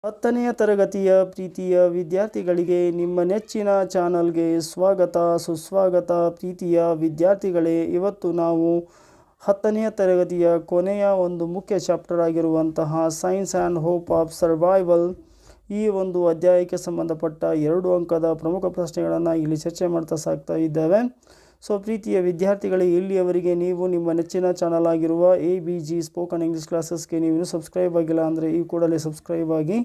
10ನೆಯ ತರಗತಿಯ ಪ್ರೀತಿಯ ವಿದ್ಯಾರ್ಥಿಗಳಿಗೆ ನಿಮ್ಮ ನೆಚ್ಚಿನ ಚಾನಲ್ಗೆ ಸ್ವಾಗತ ಸುಸ್ವಾಗತ. ಪ್ರೀತಿಯ ವಿದ್ಯಾರ್ಥಿಗಳೇ, ಇವತ್ತು ನಾವು 10ನೆಯ ತರಗತಿಯ ಕೊನೆಯ ಒಂದು ಮುಖ್ಯ ಚಾಪ್ಟರ್ ಆಗಿರುವಂತಹ science and hope of survival ಈ ಒಂದು ಅಧ್ಯಾಯಕ್ಕೆ ಸಂಬಂಧಪಟ್ಟ 2 ಅಂಕದ ಪ್ರಮುಖ ಪ್ರಶ್ನೆಗಳನ್ನು ಇಲ್ಲಿ ಚರ್ಚೆ ಮಾಡ್ತಾ ಸಾಗ್ತಾ ಇದ್ದೇವೆ. ಸೊ ಪ್ರೀತಿಯ ವಿದ್ಯಾರ್ಥಿಗಳೇ, ಇಲ್ಲಿಯವರೆಗೆ ನೀವು ನಿಮ್ಮ ನೆಚ್ಚಿನ ಚಾನಲ್ ಆಗಿರುವ ABG ಸ್ಪೋಕನ್ ಇಂಗ್ಲೀಷ್ ಕ್ಲಾಸಸ್ಗೆ ನೀವು ಸಬ್ಸ್ಕ್ರೈಬ್ ಆಗಿಲ್ಲ ಅಂದರೆ ಈ ಕೂಡಲೇ ಸಬ್ಸ್ಕ್ರೈಬ್ ಆಗಿ.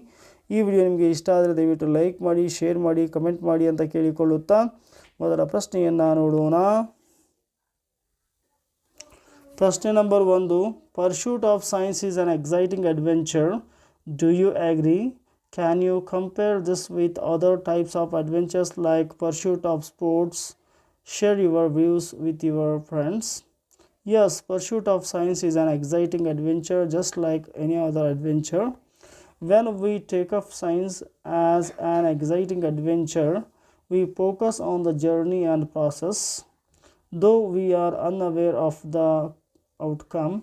ಈ ವಿಡಿಯೋ ನಿಮಗೆ ಇಷ್ಟ ಆದರೆ ದಯವಿಟ್ಟು ಲೈಕ್ ಮಾಡಿ, ಶೇರ್ ಮಾಡಿ, ಕಮೆಂಟ್ ಮಾಡಿ ಅಂತ ಕೇಳಿಕೊಳ್ಳುತ್ತಾ ಮೊದಲ ಪ್ರಶ್ನೆಯನ್ನು ನೋಡೋಣ. ಪ್ರಶ್ನೆ number 1. Pursuit of science is an exciting adventure. Do you agree? Can you compare this with other types of adventures like pursuit of sports? Share your views with your friends. Yes, pursuit of science is an exciting adventure just like any other adventure. When we take up science as an exciting adventure, we focus on the journey and process, though we are unaware of the outcome,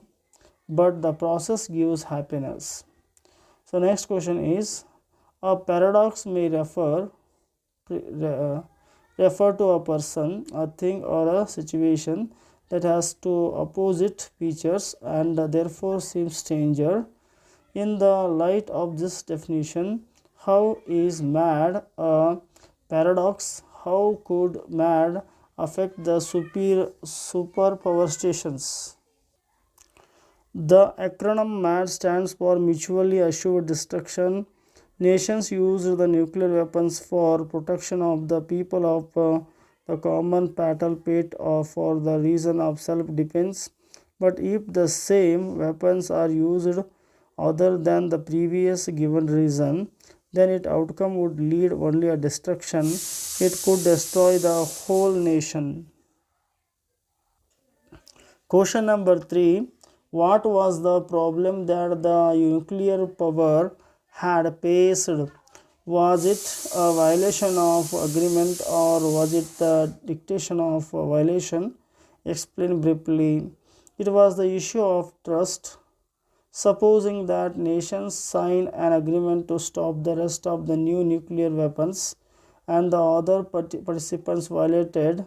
but the process gives happiness. So next question is, a paradox may refer to a person, a thing or a situation that has two opposite features and therefore seems stranger. In the light of this definition, how is mad a paradox? How could mad affect the superpower stations? The acronym MAD stands for Mutually Assured Destruction. Nations used the nuclear weapons for protection of the people of the common battle pit or for the reason of self-defense. But if the same weapons are used other than the previous given reason, then its outcome would lead only a destruction. It could destroy the whole nation. Question number 3. What was the problem that the nuclear power had faced? Was it a violation of agreement or was it the dictation of a violation? Explain briefly. It was the issue of trust. Supposing that nations sign an agreement to stop the rest of the new nuclear weapons and the other participants violated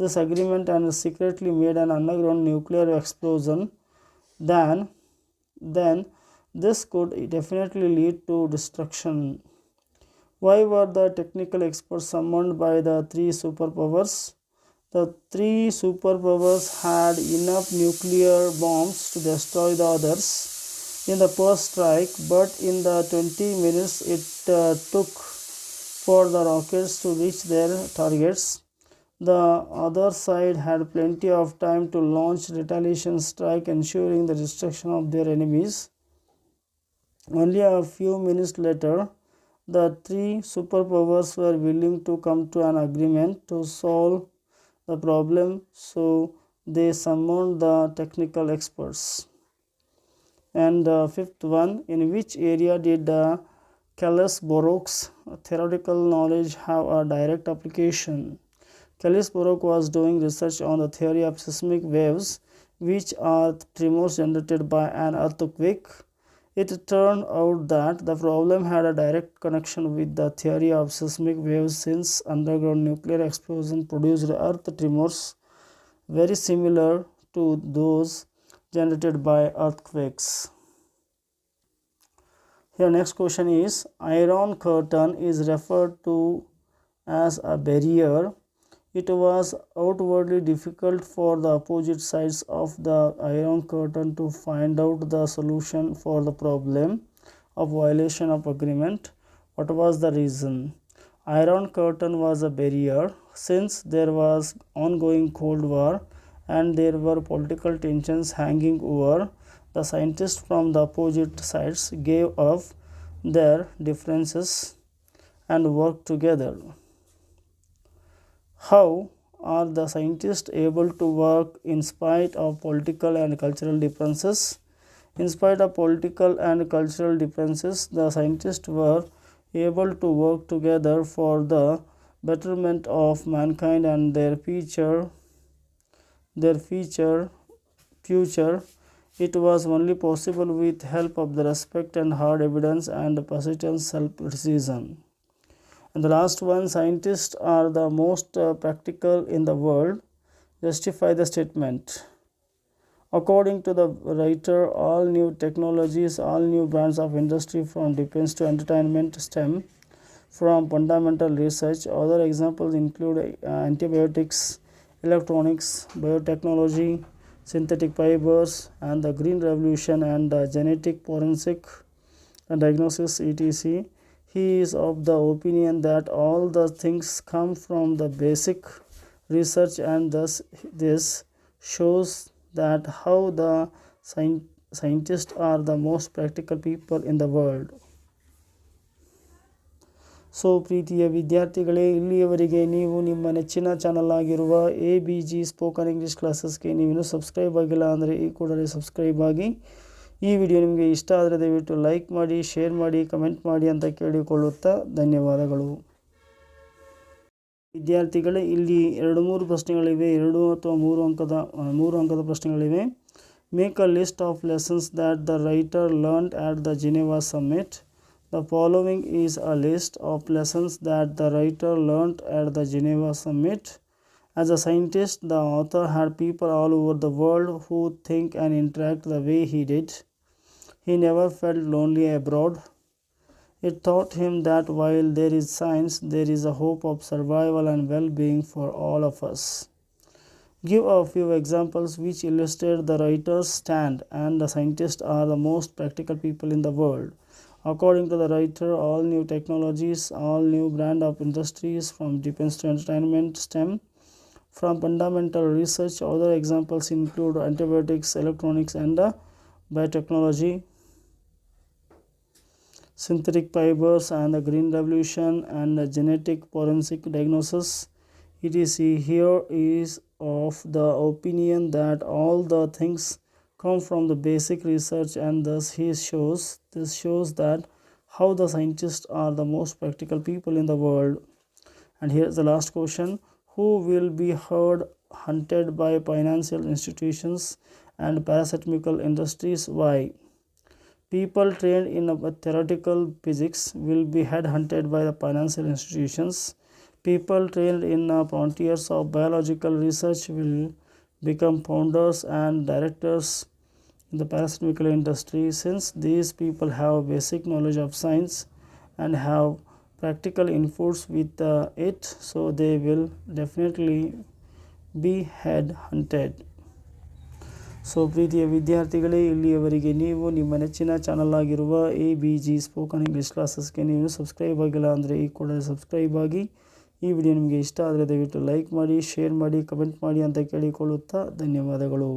this agreement and secretly made an underground nuclear explosion, then this could definitely lead to destruction. Why were the technical experts summoned by the 3 superpowers? The 3 superpowers had enough nuclear bombs to destroy the others in the first strike, but in the 20 minutes it took for the rockets to reach their targets, the other side had plenty of time to launch retaliation strike, ensuring the destruction of their enemies. Only a few minutes later, the 3 superpowers were willing to come to an agreement to solve the problem, so they summoned the technical experts. And the 5th one, in which area did the Kellis-Borok's theoretical knowledge have a direct application? Kellis-Borok was doing research on the theory of seismic waves, which are tremors generated by an earthquake. It turned out that the problem had a direct connection with the theory of seismic waves, since underground nuclear explosion produced earth tremors very similar to those generated by earthquakes. Here next question is, Iron Curtain is referred to as a barrier. It was outwardly difficult for the opposite sides of the Iron Curtain to find out the solution for the problem of violation of agreement. What was the reason? Iron Curtain was a barrier since there was ongoing Cold War and there were political tensions hanging over. The scientists from the opposite sides gave up their differences and worked together. How are the scientists able to work in spite of political and cultural differences? In spite of political and cultural differences, the scientists were able to work together for the betterment of mankind and their future. It was only possible with help of the respect and hard evidence and persistent self-criticism. And the last one, scientists are the most practical in the world. Justify the statement. According to the writer, all new technologies, all new brands of industry from defense to entertainment stem from fundamental research. Other examples include antibiotics, electronics, biotechnology, synthetic fibers, and the green revolution and genetic forensic diagnosis etc. He is of the opinion that all the things come from the basic research, and thus this shows that how the scientists are the most practical people in the world. So ಪ್ರೀತಿಯ ವಿದ್ಯಾರ್ಥಿಗಳೇ, ಇಲ್ಲಿಯವರೆಗೆ ನೀವು ನಿಮ್ಮ ನೆಚ್ಚಿನ channel ಆಗಿರುವ ABG spoken English ಕ್ಲಾಸಸ್ಗೆ ನೀವಿನ್ನೂ subscribe ಆಗಿಲ್ಲ ಅಂದರೆ ಈ ಕೂಡಲೇ ಸಬ್ಸ್ಕ್ರೈಬ್ ಆಗಿ. ಈ ವಿಡಿಯೋ ನಿಮಗೆ ಇಷ್ಟ ಆದರೆ ದಯವಿಟ್ಟು ಲೈಕ್ ಮಾಡಿ, ಶೇರ್ ಮಾಡಿ, ಕಮೆಂಟ್ ಮಾಡಿ ಅಂತ ಕೇಳಿಕೊಳ್ಳುತ್ತಾ ಧನ್ಯವಾದಗಳು. ವಿದ್ಯಾರ್ಥಿಗಳೇ, ಇಲ್ಲಿ 2-3 ಪ್ರಶ್ನೆಗಳಿವೆ, 2 ಅಥವಾ 3 ಅಂಕದ ಪ್ರಶ್ನೆಗಳಿವೆ. Make a list of lessons that the writer learned at the Geneva summit. The following is a list of lessons that the writer learned at the Geneva Summit. As a scientist, the author had people all over the world who think and interact the way he did. He never felt lonely abroad. It taught him that while there is science, there is a hope of survival and well-being for all of us. Give a few examples which illustrate the writer's stand and the scientists are the most practical people in the world. According to the writer, all new technologies, all new brand of industries from defense to entertainment stem from fundamental research. Other examples include antibiotics, electronics, and biotechnology, synthetic fibers, and the green revolution, and the genetic forensic diagnosis, etc. Here is of the opinion that all the things come from the basic research, and thus this shows that how the scientists are the most practical people in the world. And here's the last question: who will be hunted by financial institutions and parasitical industries? Why? People trained in theoretical physics will be headhunted by the financial institutions. People trained in frontiers of biological research will become founders and directors in the parasitical industry. Since these people have basic knowledge of science and have practical inputs with it, so they will definitely be headhunted. So ಪ್ರೀತಿಯ ವಿದ್ಯಾರ್ಥಿಗಳೇ, ಇಲ್ಲಿಯವರೆಗೆ ನೀವು ನಿಮ್ಮ ನೆಚ್ಚಿನ channel ಆಗಿರುವ ABG spoken English ಕ್ಲಾಸಸ್ಗೆ ನೀವು subscribe ಆಗಿಲ್ಲ ಅಂದರೆ ಈ ಕೂಡಲೇ ಸಬ್ಸ್ಕ್ರೈಬ್ ಆಗಿ. ಈ ವಿಡಿಯೋ ನಿಮಗೆ ಇಷ್ಟ ಆದರೆ ದಯವಿಟ್ಟು ಲೈಕ್ ಮಾಡಿ, ಶೇರ್ ಮಾಡಿ, ಕಮೆಂಟ್ ಮಾಡಿ ಅಂತ ಕೇಳಿಕೊಳ್ಳುತ್ತಾ ಧನ್ಯವಾದಗಳು.